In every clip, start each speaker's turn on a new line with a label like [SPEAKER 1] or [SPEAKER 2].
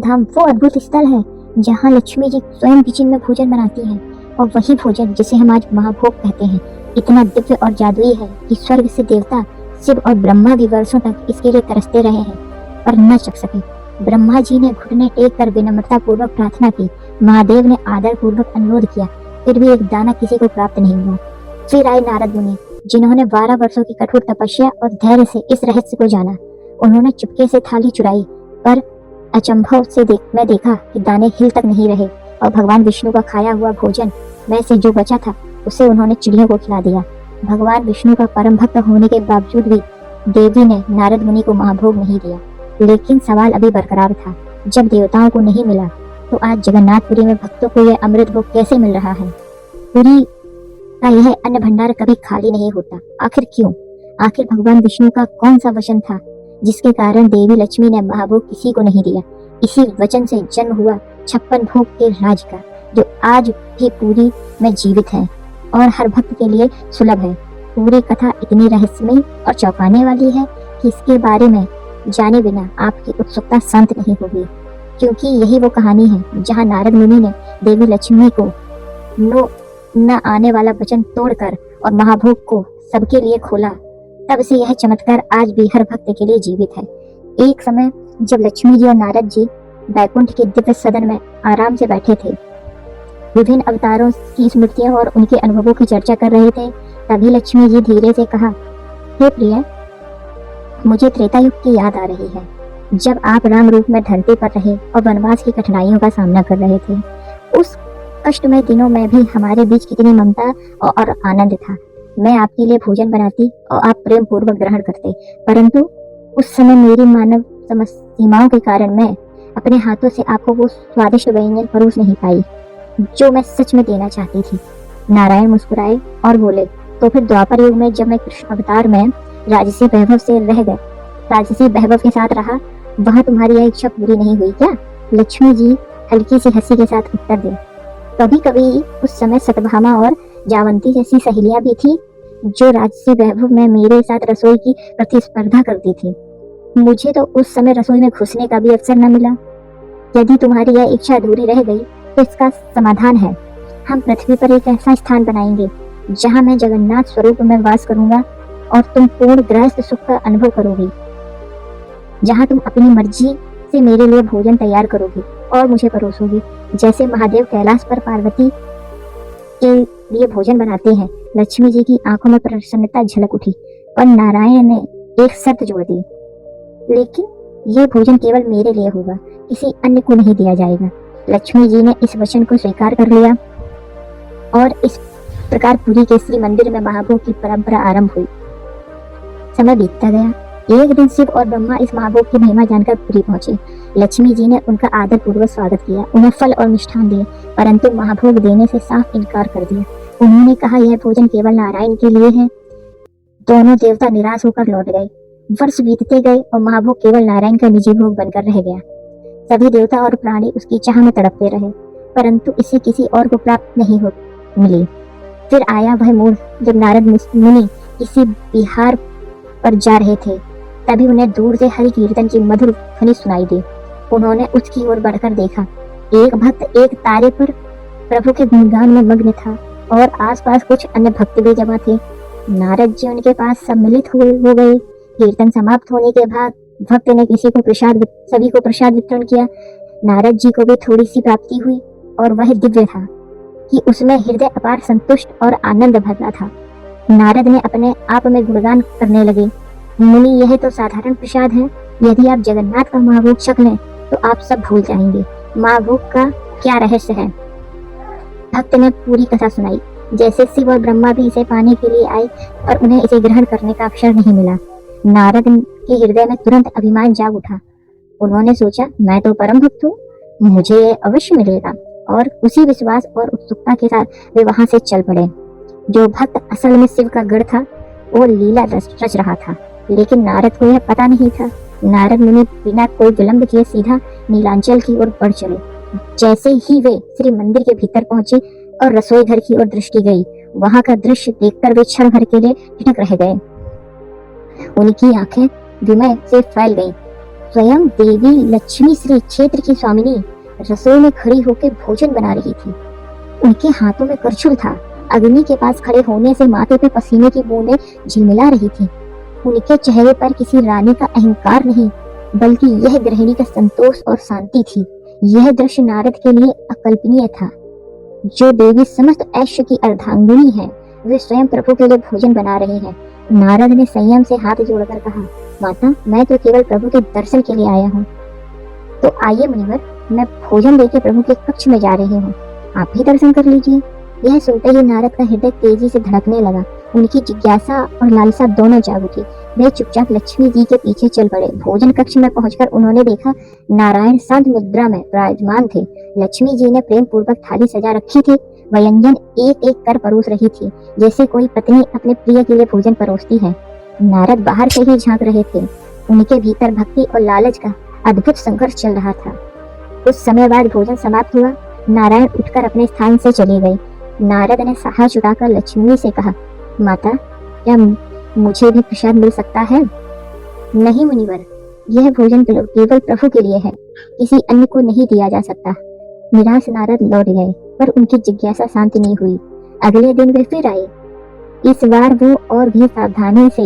[SPEAKER 1] धाम वो अद्भुत स्थल है जहाँ लक्ष्मी जी स्वयं किचन में भोजन बनाती हैं, और वही भोजन जिसे हम आज महाभोग कहते हैं इतना दिव्य और जादुई है कि स्वर्ग से देवता शिव और ब्रह्मा भी वर्षों तक इसके लिए तरसते रहे हैं पर न चख सके। ब्रह्मा जी ने घुटने टेक कर विनम्रता पूर्वक प्रार्थना की। महादेव ने आदर पूर्वक अनुरोध किया, फिर भी एक दाना किसी को प्राप्त नहीं हुआ। फिर आए नारद मुनि, जिन्होंने 12 वर्षों की कठोर तपस्या और धैर्य से इस रहस्य को जाना। उन्होंने चुपके से थाली चुराई, पर अचंभव से मैं देखा कि दाने हिल तक नहीं रहे, और भगवान विष्णु का खाया हुआ भोजन में से जो बचा था उसे उन्होंने चिड़ियों को खिला दिया। भगवान विष्णु का परम भक्त होने के बावजूद भी देवी ने नारद मुनि को महाभोग नहीं दिया। लेकिन सवाल अभी बरकरार था, जब देवताओं को नहीं मिला तो आज जगन्नाथपुरी में भक्तों को यह अमृत भोग कैसे मिल रहा है? पुरी का यह अन्न भंडार कभी खाली नहीं होता। आखिर क्यों? आखिर भगवान विष्णु का कौन सा वचन था जिसके कारण देवी लक्ष्मी ने महाभोग किसी को नहीं दिया? इसी वचन से जन्म हुआ 56 भोग के राज का, जो आज भी पुरी में जीवित है और हर भक्त के लिए सुलभ है। पूरी कथा इतनी रहस्यमयी और चौंकाने वाली है कि इसके बारे में जाने बिना आपकी उत्सुकता शांत नहीं होगी, क्योंकि यही वो कहानी है जहां नारद मुनि ने देवी लक्ष्मी को न आने वाला वचन तोड़कर और महाभोग को सबके लिए खोला। तब से यह चमत्कार आज भी हर भक्त के लिए जीवित है। एक समय जब लक्ष्मी जी और नारद जी बैकुंठ के दिव्य सदन में आराम से बैठे थे, विभिन्न अवतारों की स्मृतियों और उनके अनुभवों की चर्चा कर रहे थे, तभी लक्ष्मी जी धीरे से कहा, हे प्रिय, मुझे त्रेता युग की याद आ रही है, जब आप राम रूप में धरती पर रहे और वनवास की कठिनाइयों का सामना कर रहे थे। उस कष्टमय दिनों में भी हमारे बीच कितनी ममता और आनंद था। मैं आपके लिए भोजन बनाती और आप प्रेम पूर्वक ग्रहण करते, परंतु उस समय मेरी मानव सीमाओं के कारण मैं अपने हाथों से आपको वो स्वादिष्ट व्यंजन परोस नहीं पाई जो मैं सच में देना चाहती थी। नारायण मुस्कुराए और बोले, तो फिर द्वापर युग में जब मैं कृष्ण अवतार में राजसी वैभव के साथ रहा, वहां तुम्हारी यह इच्छा पूरी नहीं हुई क्या? लक्ष्मी जी हल्की सी हंसी के साथ उत्तर दे, कभी कभी उस समय सतभामा और जावंती जैसी सहेलियां भी थी जो राजसी वैभव में मेरे साथ रसोई की प्रतिस्पर्धा करती थी। मुझे तो उस समय रसोई में घुसने का भी अवसर न मिला। यदि तुम्हारी यह इच्छा अधूरी रह गई तो इसका समाधान है, हम पृथ्वी पर एक ऐसा स्थान बनाएंगे जहां मैं जगन्नाथ स्वरूप में वास करूंगा और तुम पूर्ण गृहस्थ सुख का अनुभव करोगी, जहां तुम अपनी मर्जी से मेरे लिए भोजन तैयार करोगी और मुझे परोसोगी, जैसे महादेव कैलाश पर पार्वती के लिए भोजन बनाते हैं। लक्ष्मी जी की आंखों में प्रसन्नता झलक उठी और नारायण ने एक शर्त जोड़ दी, लेकिन यह भोजन केवल मेरे लिए होगा, किसी अन्य को नहीं दिया जाएगा। लक्ष्मी जी ने इस वचन को स्वीकार कर लिया और इस प्रकार पुरी के श्री मंदिर में महाभोग की परंपरा आरंभ हुई। समय बीतता गया। एक दिन शिव और ब्रह्मा इस महाभोग की महिमा जानकर पुरी पहुंचे। लक्ष्मी जी ने उनका आदर पूर्वक स्वागत किया, उन्हें फल और मिष्ठान दिए, परंतु महाभोग देने से साफ इनकार कर दिया। उन्होंने कहा, यह भोजन केवल नारायण के लिए है। दोनों देवता निराश होकर लौट गए। वर्ष बीतते गए और महाभोग केवल नारायण का निजी भोग बनकर रह गया। सभी देवता और प्राणी उसकी चाह में तड़पते रहे, परंतु इसे किसी और को प्राप्त नहीं हो मिली। फिर आया वह मोड़ जब नारद मुनि किसी विहार पर जा रहे थे, तभी उन्हें दूर से हरि कीर्तन की मधुर ध्वनि सुनाई दी। उन्होंने उसकी ओर बढ़कर देखा। एक भक्त एक तारे पर प्रभु के गुणगान में मग्न था और आसपास कुछ अन्य भक्त भी जमा थे। नारद जी उनके पास सम्मिलित हो गए। कीर्तन समाप्त होने के बाद भक्त ने सभी को प्रसाद वितरण किया। नारद जी को भी थोड़ी सी प्राप्ति हुई और वह दिव्य था कि उसमें हृदय अपार संतुष्ट और आनंद भरा था। नारद ने अपने आप में गुणगान करने लगे, मुनि, यह तो साधारण प्रसाद है, यदि आप जगन्नाथ का महाभोग छक लें तो आप सब भूल जाएंगे। महाभोग का क्या रहस्य है? भक्त ने पूरी कथा सुनाई, जैसे शिव और ब्रह्मा भी इसे पाने के लिए आए और उन्हें इसे ग्रहण करने का अवसर नहीं मिला। नारद के हृदय में तुरंत अभिमान जाग उठा। उन्होंने सोचा, मैं तो परम भक्त हूँ, मुझे ये अवश्य मिलेगा, और उसी विश्वास और उत्सुकता के साथ वे वहां से चल पड़े। जो भक्त असल में शिव का गढ़ था वो लीला रच रहा था, लेकिन नारद को यह पता नहीं था। नारद मुनि बिना कोई विलंब किए सीधा नीलांचल की ओर बढ़ चले। जैसे ही वे श्री मंदिर के भीतर पहुंचे और रसोई घर की ओर दृष्टि गई, वहां का दृश्य देखकर वे क्षण भर के लिए ठिठक रह गए। उनकी आंखें विमय से फैल गईं। स्वयं देवी लक्ष्मी श्री क्षेत्र की स्वामिनी रसोई में खड़ी होकर भोजन बना रही थी। उनके हाथों में करछुल था। अग्नि के पास खड़े होने से माथे पे पसीने की बूंदें झिलमिला रही थी। उनके चेहरे पर किसी रानी का अहंकार नहीं, बल्कि यह गृहिणी का संतोष और शांति थी। यह दृश्य नारद के लिए अकल्पनीय था। जो देवी समस्त ऐश्वर्य की अर्धांगिनी है, वे स्वयं प्रभु के लिए भोजन बना रही है। नारद ने संयम से हाथ जोड़कर कहा, माता, मैं तो केवल प्रभु के दर्शन के लिए आया हूँ। तो आइए मुनिवर, मैं भोजन लेकर प्रभु के कक्ष में जा रही हूँ, आप भी दर्शन कर लीजिए। यह सुनते ही नारद का हृदय तेजी से धड़कने लगा। उनकी जिज्ञासा और लालसा दोनों जाग उठी। वे चुपचाप लक्ष्मी जी के पीछे चल पड़े। भोजन कक्ष में पहुंचकर उन्होंने देखा नारायण शांत मुद्रा में विराजमान थे। लक्ष्मी जी ने प्रेम पूर्वक थाली सजा रखी थी। व्यंजन एक एक कर परोस रही थी, जैसे कोई पत्नी अपने प्रिय के लिए भोजन परोसती है। नारद बाहर से ही झांक रहे थे। उनके भीतर भक्ति और लालच का अद्भुत संघर्ष चल रहा था। कुछ समय बाद भोजन समाप्त हुआ। नारायण उठकर अपने स्थान से चले गए। नारद ने साहस जुटाकर लक्ष्मी से कहा, माता, क्या मुझे भी प्रसाद मिल सकता है? नहीं मुनिवर, यह भोजन केवल प्रभु के लिए है, किसी अन्य को नहीं दिया जा सकता। निराश नारद लौट गए, पर उनकी जिज्ञासा शांत नहीं हुई। अगले दिन वे फिर आए। इस बार वो और भी सावधानी से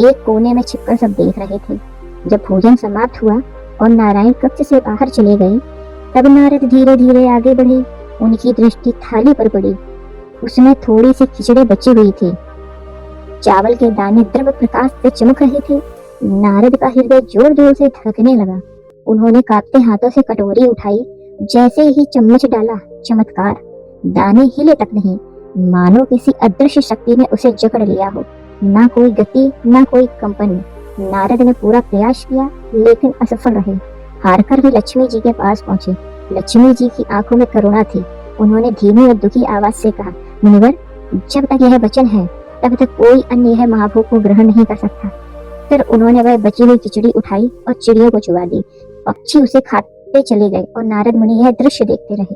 [SPEAKER 1] एक कोने में छिपकर सब देख रहे थे। जब भोजन समाप्त हुआ और नारायण कक्ष से बाहर चले गए, तब नारद धीरे धीरे आगे बढ़े। उनकी दृष्टि थाली पर पड़ी। उसमें थोड़ी सी खिचड़ी बची हुई थी। चावल के दाने द्रव प्रकाश से चमक रहे थे। नारद का हृदय जोर जोर से धड़कने लगा। उन्होंने कांपते हाथों से कटोरी उठाई। जैसे ही चम्मच डाला, चमत्कार, दाने हिले तक नहीं, मानो किसी अदृश्य शक्ति ने उसे जकड़ लिया हो। ना कोई गति, ना कोई कंपन। नारद ने पूरा प्रयास किया, लेकिन असफल रहे। हारकर वे लक्ष्मी जी के पास पहुंचे। लक्ष्मी जी की आंखों में करुणा थी। उन्होंने धीमी और दुखी आवाज से कहा, मुनिवर, जब तक यह वचन है, तब तक कोई अन्य यह महाभोग को ग्रहण नहीं कर सकता। फिर उन्होंने वह बची हुई खिचड़ी उठाई और चिड़ियों को चुगा दी। पक्षी उसे खाते चले गए और नारद मुनि यह दृश्य देखते रहे।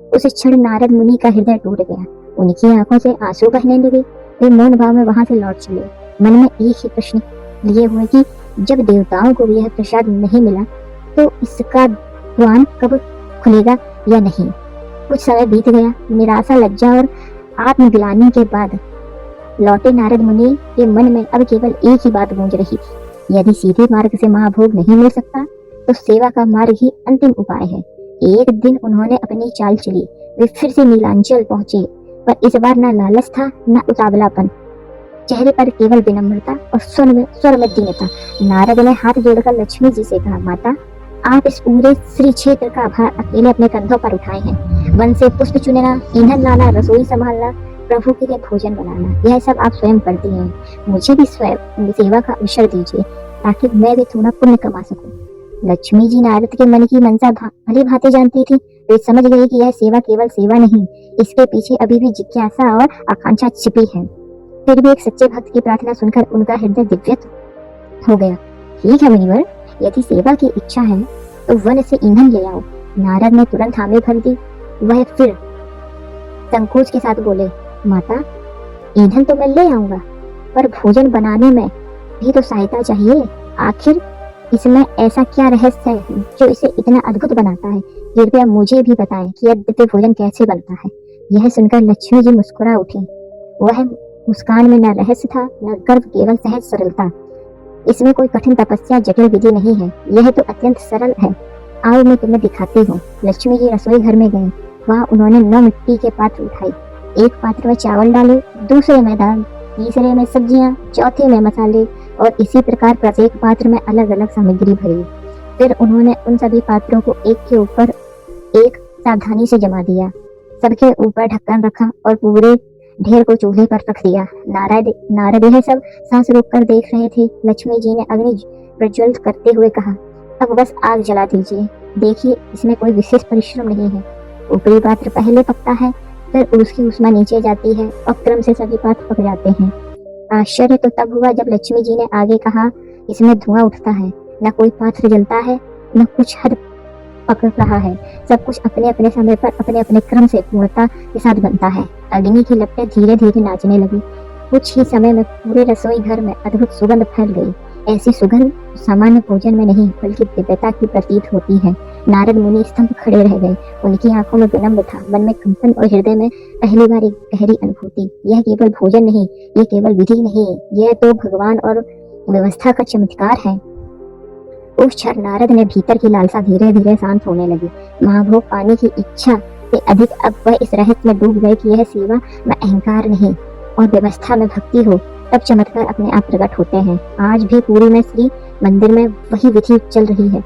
[SPEAKER 1] उस क्षण नारद मुनि का हृदय टूट गया। उनकी आंखों से आंसू बहने लगे। वे मौन भाव में वहां से लौट चले, मन में एक ही प्रश्न लिए हुए कि जब देवताओं को यह प्रसाद नहीं मिला, तो इसका द्वार कब खुलेगा या नहीं। कुछ समय बीत गया। निराशा, लज्जा और आत्मग्लानि के बाद लौटे नारद मुनि के मन में अब केवल एक ही बात गूंज रही थी, यदि सीधे मार्ग से महाभोग नहीं मिल सकता, तो सेवा का मार्ग ही अंतिम उपाय है। एक दिन उन्होंने अपनी चाल चली। वे फिर से नीलांचल पहुंचे, पर इस बार न लालच था, न उतावलापन। चेहरे पर केवल विनम्रता और स्वर में दीनता। नारद ने हाथ जोड़कर लक्ष्मी जी से कहा, माता, आप इस पूरे श्री क्षेत्र का भार अकेले अपने कंधों पर उठाए हैं। वन से पुष्प चुनना, ईंधन लाना, रसोई संभालना, प्रभु के लिए भोजन बनाना, यह सब आप स्वयं करती हैं। मुझे भी स्वयं सेवा का अवसर दीजिए, ताकि मैं भी थोड़ा पुण्य कमा सकूं। लक्ष्मी जी नारद के मन की मंशा भली भांति जानती थी। वे समझ गई कि यह सेवा केवल सेवा नहीं, इसके पीछे अभी भी जिज्ञासा और आकांक्षा छिपी है। फिर भी एक सच्चे भक्त की प्रार्थना सुनकर उनका हृदय दिव्यत हो गया। ठीक है मुनिवर, यदि सेवा की इच्छा है तो वन से ईंधन ले आओ। नारद ने तुरंत हामी भर दी। वह फिर संकोच के साथ बोले, माता, ईंधन तो मैं ले आऊंगा, पर भोजन बनाने में भी तो सहायता चाहिए। आखिर इसमें ऐसा क्या रहस्य है जो इसे इतना अद्भुत बनाता है? कृपया मुझे भी बताएं कि यह दिव्य भोजन कैसे बनता है। यह सुनकर लक्ष्मी जी मुस्कुरा उठी। वह मुस्कान में न रहस्य था, न गर्व, केवल सहज सरलता। इसमें कोई कठिन तपस्या, जटिल विधि नहीं है। यह तो अत्यंत सरल है। आओ मैं तुम्हें दिखाती हूँ। लक्ष्मी जी रसोई घर में गए। वहाँ उन्होंने 9 मिट्टी के पात्र उठाए। एक पात्र में चावल डाले, दूसरे में दाल, तीसरे में सब्जियां, चौथे में मसाले, और इसी प्रकार प्रत्येक पात्र में अलग अलग सामग्री भरी। फिर उन्होंने उन सभी पात्रों को एक के ऊपर एक सावधानी से जमा दिया। सबके ऊपर ढक्कन रखा और पूरे ढेर को चूल्हे पर रख दिया। नारद यह सब सांस रोक कर देख रहे थे। लक्ष्मी जी ने अग्नि प्रज्वलित करते हुए कहा, अब बस आग जला दीजिए। देखिए, इसमें कोई विशेष परिश्रम नहीं है। ऊपरी पात्र पहले पकता है, फिर उसकी ऊष्मा नीचे जाती है और क्रम से सभी पात्र पक जाते हैं। आश्चर्य तो तब हुआ जब लक्ष्मी जी ने आगे कहा, इसमें धुआं उठता है, न कोई पात्र जलता है, न कुछ हद पक रहा है। सब कुछ अपने अपने समय पर अपने अपने क्रम से पूर्णता के साथ बनता है। अग्नि की लपटें धीरे धीरे नाचने लगी। कुछ ही समय में पूरे रसोई घर में अद्भुत सुगंध फैल गई। ऐसी सुगंध सामान्य भोजन में नहीं बल्कि दिव्यता की प्रतीत होती है। नारद मुनि स्तंभ खड़े रह गए। उनकी आंखों में विलंब था, मन में कंपन और हृदय में पहली बार एक गहरी अनुभूति। यह केवल भोजन नहीं, ये केवल विधि नहीं, यह तो भगवान और व्यवस्था का चमत्कार है। उस क्षण नारद ने भीतर की लालसा धीरे धीरे शांत होने लगी। महाभोग पाने की इच्छा से अधिक अब वह इस रहस्य में डूब गए कि यह सेवा में अहंकार नहीं और व्यवस्था में भक्ति हो, तब चमत्कार अपने आप प्रकट होते हैं। आज भी पुरी में श्री मंदिर में वही विधि चल रही है।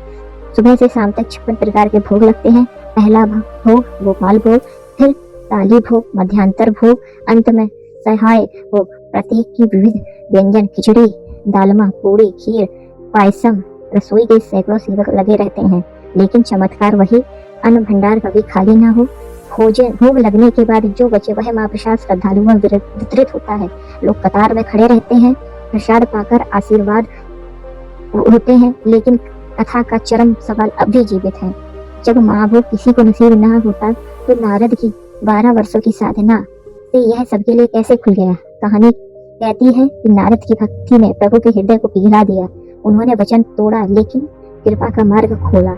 [SPEAKER 1] सुबह से शाम तक 56 प्रकार के भोग लगते हैं। पहला भोग गोपाल भोग, फिर ताली भोग, मध्यांतर भोग, अंत में सहाय भोग। प्रत्येक की विविध व्यंजन, खिचड़ी, दालमा, पूड़ी, खीर, पायसम, रसोई के सैकड़ों सेवक लगे रहते हैं, लेकिन चमत्कार वही, अन्न भंडार कभी खाली ना हो। भोग लगने के बाद जो बचे वह महाप्रसाद श्रद्धालुओं में वितरित होता है। लोग कतार में खड़े रहते हैं, प्रसाद पाकर आशीर्वाद होते हैं, लेकिन कथा का चरम सवाल अब भी जीवित है। जब महाभोग किसी को नसीब न होता तो नारद की 12 वर्षों की साधना से यह सबके लिए कैसे खुल गया। कहानी कहती है कि नारद की भक्ति ने प्रभु के हृदय को पिघला दिया। उन्होंने वचन तोड़ा लेकिन कृपा का मार्ग खोला,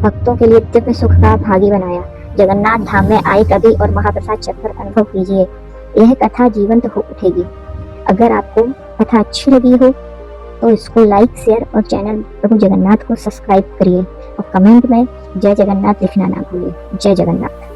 [SPEAKER 1] भक्तों के लिए दिव्य सुख का भागी बनाया। जगन्नाथ धाम में आए कभी और महाप्रसाद चखकर अनुभव कीजिए, यह कथा जीवंत हो उठेगी। अगर आपको कथा अच्छी लगी हो तो इसको लाइक, शेयर और चैनल प्रभु जगन्नाथ को सब्सक्राइब करिए और कमेंट में जय जगन्नाथ लिखना ना भूलिए। जय जगन्नाथ।